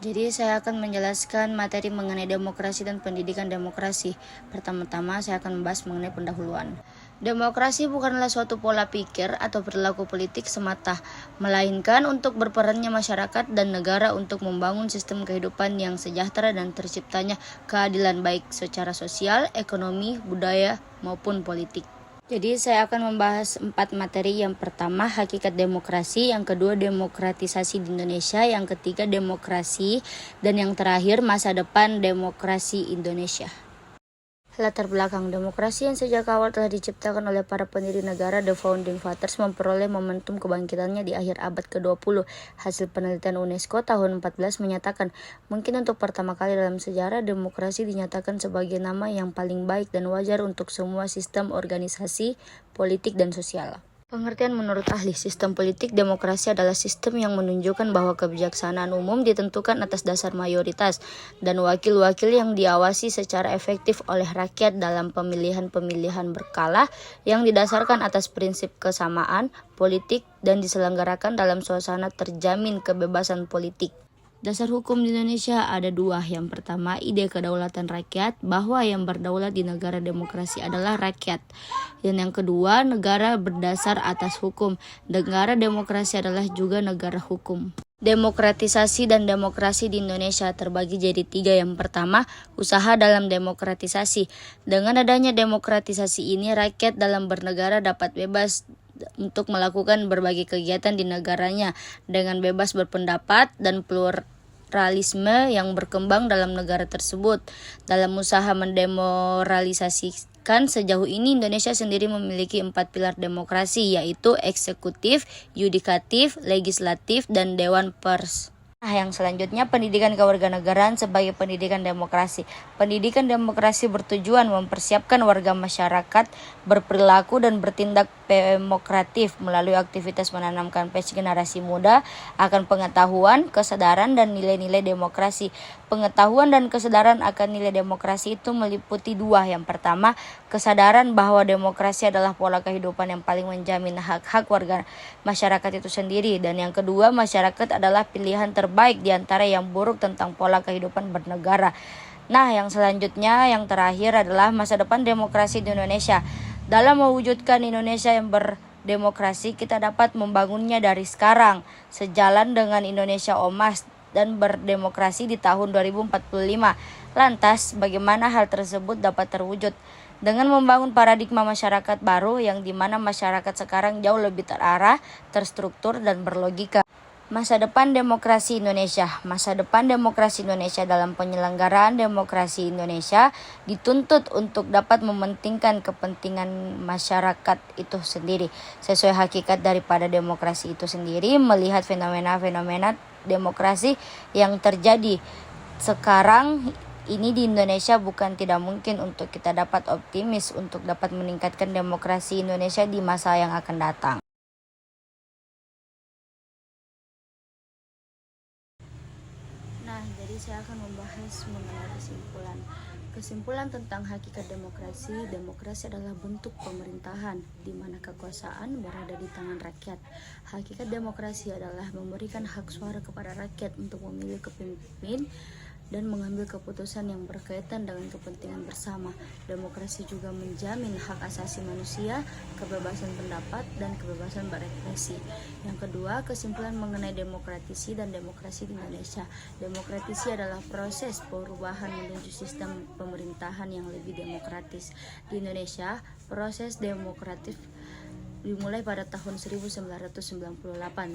Jadi saya akan menjelaskan materi mengenai demokrasi dan pendidikan demokrasi. Pertama-tama saya akan membahas mengenai pendahuluan. Demokrasi bukanlah suatu pola pikir atau perilaku politik semata, melainkan untuk berperannya masyarakat dan negara untuk membangun sistem kehidupan yang sejahtera dan terciptanya keadilan baik secara sosial, ekonomi, budaya, maupun politik. Jadi saya akan membahas 4 materi. Yang pertama, hakikat demokrasi. Yang kedua, demokratisasi di Indonesia. Yang ketiga, demokrasi. Dan yang terakhir, masa depan demokrasi Indonesia. Latar belakang demokrasi yang sejak awal telah diciptakan oleh para pendiri negara, the founding fathers, memperoleh momentum kebangkitannya di akhir abad ke-20. Hasil penelitian UNESCO tahun 14 menyatakan, mungkin untuk pertama kali dalam sejarah, demokrasi dinyatakan sebagai nama yang paling baik dan wajar untuk semua sistem organisasi, politik, dan sosial. Pengertian menurut ahli, sistem politik demokrasi adalah sistem yang menunjukkan bahwa kebijaksanaan umum ditentukan atas dasar mayoritas dan wakil-wakil yang diawasi secara efektif oleh rakyat dalam pemilihan-pemilihan berkala yang didasarkan atas prinsip kesamaan politik dan diselenggarakan dalam suasana terjamin kebebasan politik. Dasar hukum di Indonesia ada 2. Yang pertama, ide kedaulatan rakyat, bahwa yang berdaulat di negara demokrasi adalah rakyat. Dan yang kedua, negara berdasar atas hukum. Negara demokrasi adalah juga negara hukum. Demokratisasi dan demokrasi di Indonesia terbagi jadi 3. Yang pertama, usaha dalam demokratisasi. Dengan adanya demokratisasi ini, rakyat dalam bernegara dapat bebas untuk melakukan berbagai kegiatan di negaranya dengan bebas berpendapat dan pluralisme yang berkembang dalam negara tersebut. Dalam usaha mendemoralisasikan, sejauh ini Indonesia sendiri memiliki 4 pilar demokrasi, yaitu eksekutif, yudikatif, legislatif, dan dewan pers. Nah, yang selanjutnya, pendidikan kewarganegaraan sebagai pendidikan demokrasi. Pendidikan demokrasi bertujuan mempersiapkan warga masyarakat berperilaku dan bertindak demokratif melalui aktivitas menanamkan generasi muda akan pengetahuan, kesadaran, dan nilai-nilai demokrasi. Pengetahuan dan kesadaran akan nilai demokrasi itu meliputi 2. Yang pertama, kesadaran bahwa demokrasi adalah pola kehidupan yang paling menjamin hak-hak warga masyarakat itu sendiri. Dan yang kedua, masyarakat adalah pilihan terbaik di antara yang buruk tentang pola kehidupan bernegara. Nah, yang selanjutnya, yang terakhir adalah masa depan demokrasi di Indonesia. Dalam mewujudkan Indonesia yang berdemokrasi, kita dapat membangunnya dari sekarang, sejalan dengan Indonesia emas dan berdemokrasi di tahun 2045. Lantas, bagaimana hal tersebut dapat terwujud? Dengan membangun paradigma masyarakat baru yang dimana masyarakat sekarang jauh lebih terarah, terstruktur, dan berlogika. Masa depan demokrasi Indonesia. Masa depan demokrasi Indonesia dalam penyelenggaraan demokrasi Indonesia dituntut untuk dapat mementingkan kepentingan masyarakat itu sendiri sesuai hakikat daripada demokrasi itu sendiri, melihat fenomena-fenomena demokrasi yang terjadi sekarang ini di Indonesia. Bukan tidak mungkin untuk kita dapat optimis untuk dapat meningkatkan demokrasi Indonesia di masa yang akan datang. Nah, jadi saya akan membahas mengenai kesimpulan. Kesimpulan tentang hakikat demokrasi. Demokrasi adalah bentuk pemerintahan di mana kekuasaan berada di tangan rakyat. Hakikat demokrasi adalah memberikan hak suara kepada rakyat untuk memilih kepemimpin dan mengambil keputusan yang berkaitan dengan kepentingan bersama. Demokrasi juga menjamin hak asasi manusia, kebebasan pendapat, dan kebebasan berekspresi. Yang kedua, kesimpulan mengenai demokratisi dan demokrasi di Indonesia. Demokratisi adalah proses perubahan menuju sistem pemerintahan yang lebih demokratis. Di Indonesia, proses demokratif dimulai pada tahun 1998,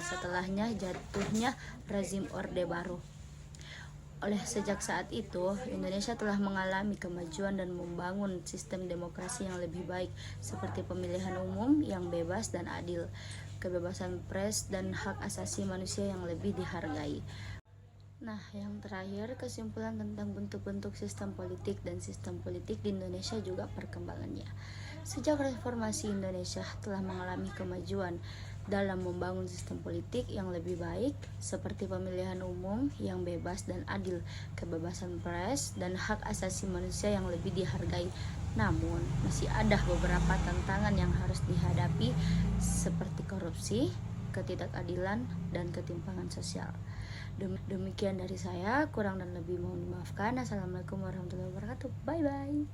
setelahnya jatuhnya rezim Orde Baru. Oleh sejak saat itu, Indonesia telah mengalami kemajuan dan membangun sistem demokrasi yang lebih baik, seperti pemilihan umum yang bebas dan adil, kebebasan pers, dan hak asasi manusia yang lebih dihargai. Nah, yang terakhir, kesimpulan tentang bentuk-bentuk sistem politik dan sistem politik di Indonesia juga perkembangannya. Sejak reformasi, Indonesia telah mengalami kemajuan dalam membangun sistem politik yang lebih baik, seperti pemilihan umum yang bebas dan adil, kebebasan pers, dan hak asasi manusia yang lebih dihargai. Namun, masih ada beberapa tantangan yang harus dihadapi, seperti korupsi, ketidakadilan, dan ketimpangan sosial. Demikian dari saya, kurang dan lebih mohon dimaafkan. Assalamualaikum warahmatullahi wabarakatuh. Bye-bye.